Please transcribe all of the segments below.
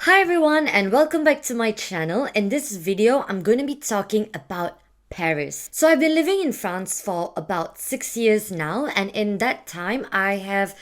Hi everyone and welcome back to my channel. In this video, I'm going to be talking about Paris. So I've been living in France for about 6 years now, and in that time I have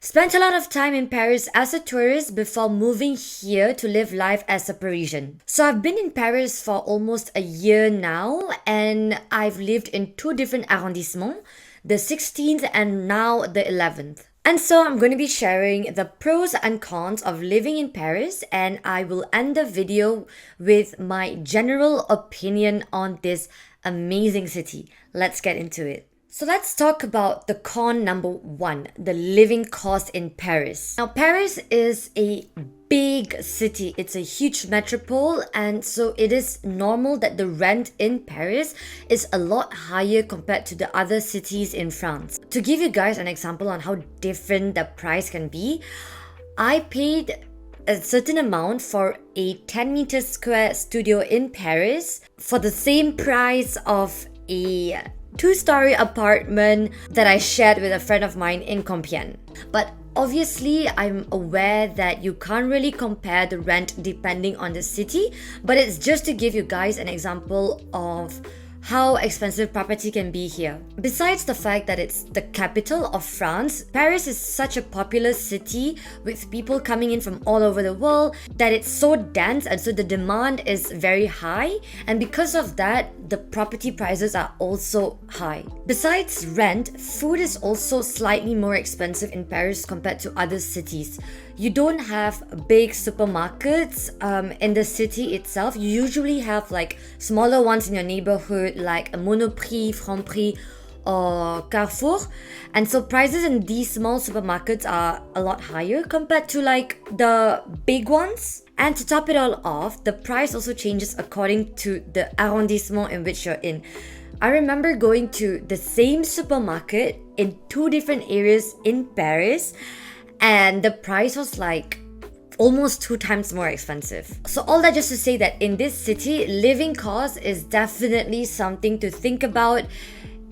spent a lot of time in Paris as a tourist before moving here to live life as a Parisian. So I've been in Paris for almost a year now, and I've lived in two different arrondissements, the 16th and now the 11th. And so I'm going to be sharing the pros and cons of living in Paris, and I will end the video with my general opinion on this amazing city. Let's get into it. So let's talk about the con number one, the living cost in Paris. Now, Paris is a big city. It's a huge metropole, and so it is normal that the rent in Paris is a lot higher compared to the other cities in France. To give you guys an example on how different the price can be, I paid a certain amount for a 10 meter square studio in Paris for the same price of a two-story apartment that I shared with a friend of mine in Compiègne. But obviously, I'm aware that you can't really compare the rent depending on the city, but it's just to give you guys an example of how expensive property can be here. Besides the fact that it's the capital of France, Paris is such a popular city with people coming in from all over the world that it's so dense, and so the demand is very high, and because of that, the property prices are also high. Besides rent, food is also slightly more expensive in Paris compared to other cities. You don't have big supermarkets in the city itself. You usually have like smaller ones in your neighborhood, like a Monoprix, Franprix, or Carrefour. And so prices in these small supermarkets are a lot higher compared to like the big ones. And to top it all off, the price also changes according to the arrondissement in which you're in. I remember going to the same supermarket in two different areas in Paris, and the price was like almost 2 times more expensive. So all that just to say that in this city, living cost is definitely something to think about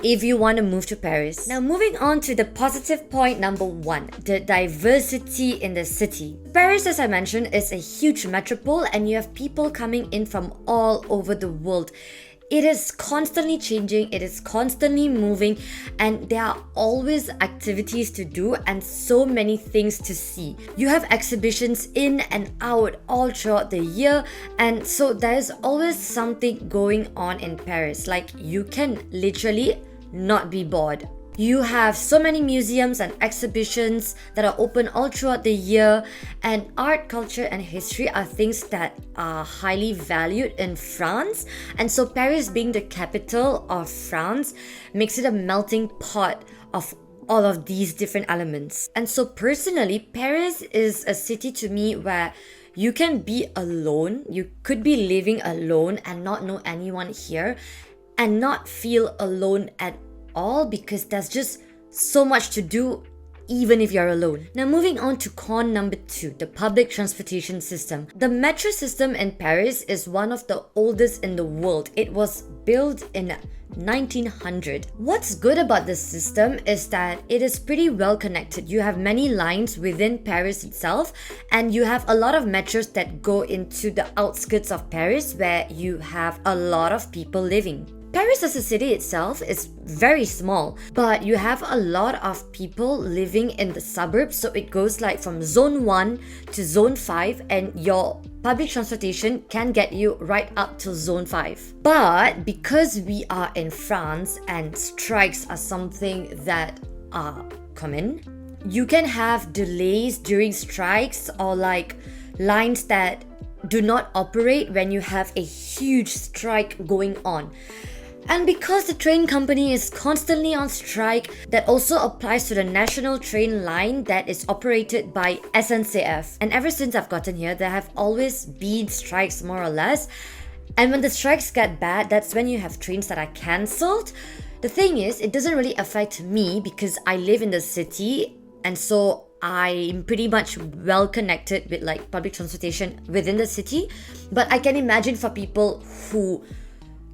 if you want to move to Paris. Now, moving on to the positive point number 1, the diversity in the city. Paris, as I mentioned, is a huge metropole, and you have people coming in from all over the world. It is constantly changing, it is constantly moving, and there are always activities to do and so many things to see. You have exhibitions in and out all throughout the year, and so there's always something going on in Paris. Like, you can literally not be bored. You have so many museums and exhibitions that are open all throughout the year, and art, culture, and history are things that are highly valued in France. And so Paris, being the capital of France, makes it a melting pot of all of these different elements. And so personally, Paris is a city to me where you can be alone. You could be living alone and not know anyone here and not feel alone at all, because there's just so much to do even if you're alone. Now, moving on to con number 2, the public transportation system. The metro system in Paris is one of the oldest in the world. It was built in 1900. What's good about this system is that it is pretty well connected. You have many lines within Paris itself, and you have a lot of metros that go into the outskirts of Paris where you have a lot of people living. Paris as a city itself is very small, but you have a lot of people living in the suburbs, so it goes like from zone 1 to zone 5, and your public transportation can get you right up to zone 5. But because we are in France and strikes are something that are common, you can have delays during strikes, or like lines that do not operate when you have a huge strike going on. And because the train company is constantly on strike, that also applies to the national train line that is operated by SNCF. And ever since I've gotten here, there have always been strikes, more or less. And when the strikes get bad, that's when you have trains that are cancelled. The thing is, it doesn't really affect me because I live in the city, and so I'm pretty much well connected with like public transportation within the city. But I can imagine for people who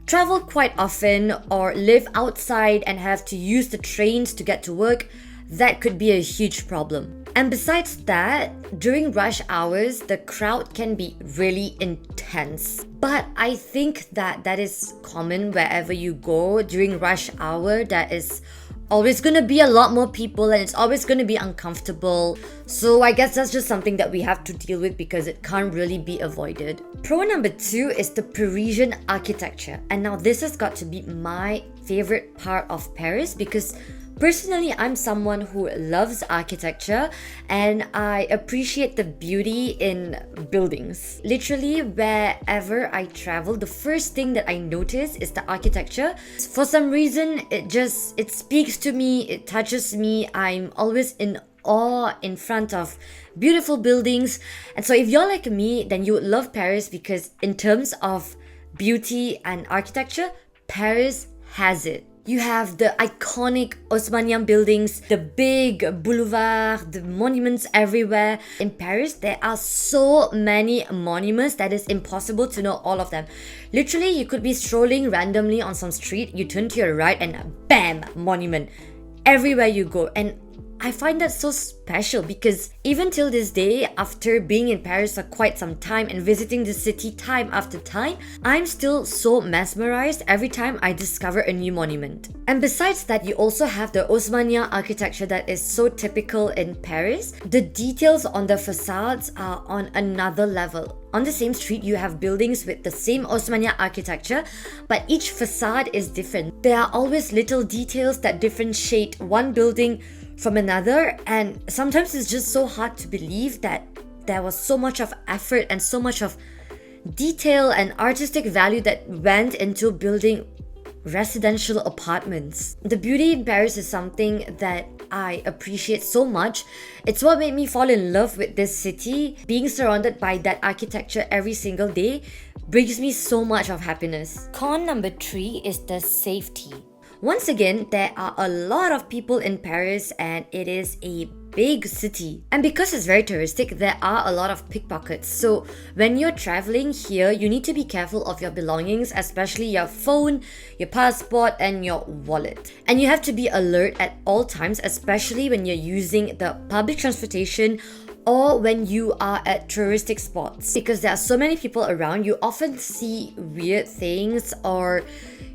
travel quite often or live outside and have to use the trains to get to work, that could be a huge problem. And besides that, during rush hours, the crowd can be really intense. But I think that is common wherever you go during rush hour. That is always gonna be a lot more people and it's always gonna be uncomfortable. So I guess that's just something that we have to deal with because it can't really be avoided. Pro number 2 is the Parisian architecture. And now this has got to be my favorite part of Paris because personally, I'm someone who loves architecture and I appreciate the beauty in buildings. Literally, wherever I travel, the first thing that I notice is the architecture. For some reason, it speaks to me, it touches me. I'm always in awe in front of beautiful buildings. And so if you're like me, then you would love Paris because in terms of beauty and architecture, Paris has it. You have the iconic Haussmannian buildings, the big boulevard, the monuments everywhere. In Paris, there are so many monuments that it's impossible to know all of them. Literally, you could be strolling randomly on some street, you turn to your right and bam, monument. Everywhere you go. And I find that so special because even till this day, after being in Paris for quite some time and visiting the city time after time, I'm still so mesmerized every time I discover a new monument. And besides that, you also have the Haussmannian architecture that is so typical in Paris. The details on the facades are on another level. On the same street, you have buildings with the same Haussmannian architecture, but each facade is different. There are always little details that differentiate one building from another, and sometimes it's just so hard to believe that there was so much of effort and so much of detail and artistic value that went into building residential apartments. The beauty in Paris is something that I appreciate so much. It's what made me fall in love with this city. Being surrounded by that architecture every single day brings me so much of happiness. Con number 3 is the safety. Once again, there are a lot of people in Paris and it is a big city. And because it's very touristic, there are a lot of pickpockets. So when you're traveling here, you need to be careful of your belongings, especially your phone, your passport, and your wallet. And you have to be alert at all times, especially when you're using the public transportation or when you are at touristic spots. Because there are so many people around, you often see weird things or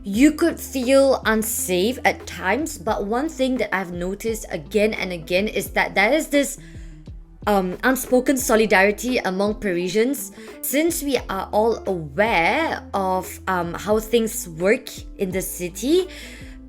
you could feel unsafe at times. But one thing that I've noticed again and again is that there is this unspoken solidarity among Parisians. Since we are all aware of how things work in the city,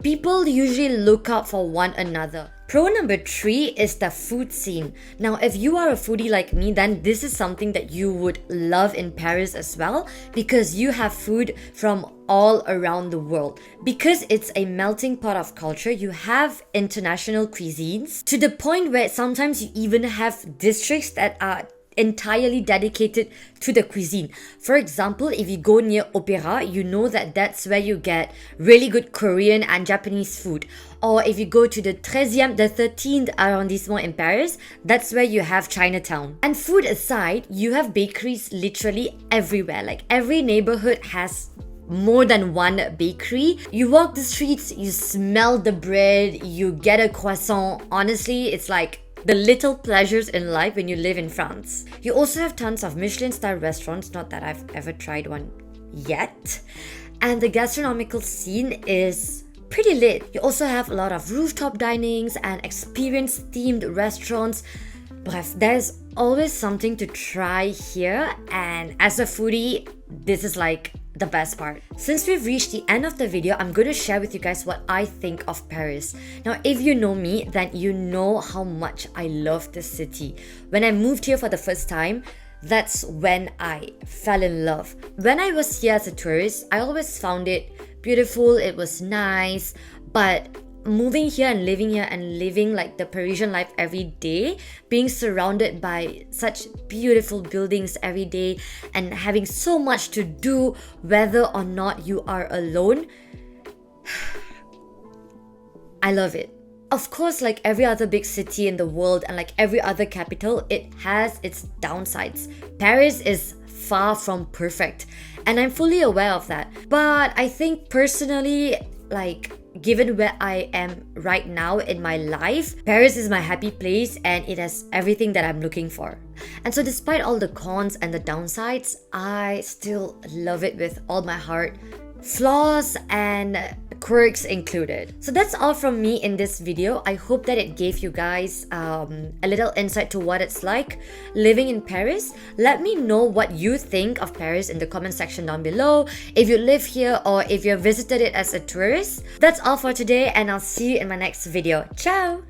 people usually look out for one another. Pro number 3 is the food scene. Now, if you are a foodie like me, then this is something that you would love in Paris as well, because you have food from all around the world. Because it's a melting pot of culture, you have international cuisines to the point where sometimes you even have districts that are entirely dedicated to the cuisine. For example, if you go near Opera, you know that that's where you get really good Korean and Japanese food. Or if you go to the 13th arrondissement in Paris, that's where you have Chinatown. And food aside, you have bakeries literally everywhere. Like every neighborhood has more than one bakery. You walk the streets, you smell the bread, you get a croissant. Honestly, it's like the little pleasures in life when you live in France. You also have tons of Michelin-star restaurants, not that I've ever tried one yet. And the gastronomical scene is pretty lit. You also have a lot of rooftop dinings and experience-themed restaurants. Bref, there's always something to try here, and as a foodie, this is like the best part. Since we've reached the end of the video, I'm going to share with you guys what I think of Paris. Now, if you know me, then you know how much I love this city. When I moved here for the first time, that's when I fell in love. When I was here as a tourist, I always found it beautiful, it was nice, but moving here and living like the Parisian life every day, being surrounded by such beautiful buildings every day and having so much to do whether or not you are alone, I love it. Of course, like every other big city in the world and like every other capital, it has its downsides. Paris is far from perfect, and I'm fully aware of that. But I think personally, like, given where I am right now in my life, Paris is my happy place and it has everything that I'm looking for. And so despite all the cons and the downsides, I still love it with all my heart, flaws and quirks included. So that's all from me in this video. I hope that it gave you guys a little insight to what it's like living in Paris. Let me know what you think of Paris in the comment section down below, if you live here or if you visited it as a tourist. That's all for today, and I'll see you in my next video. Ciao!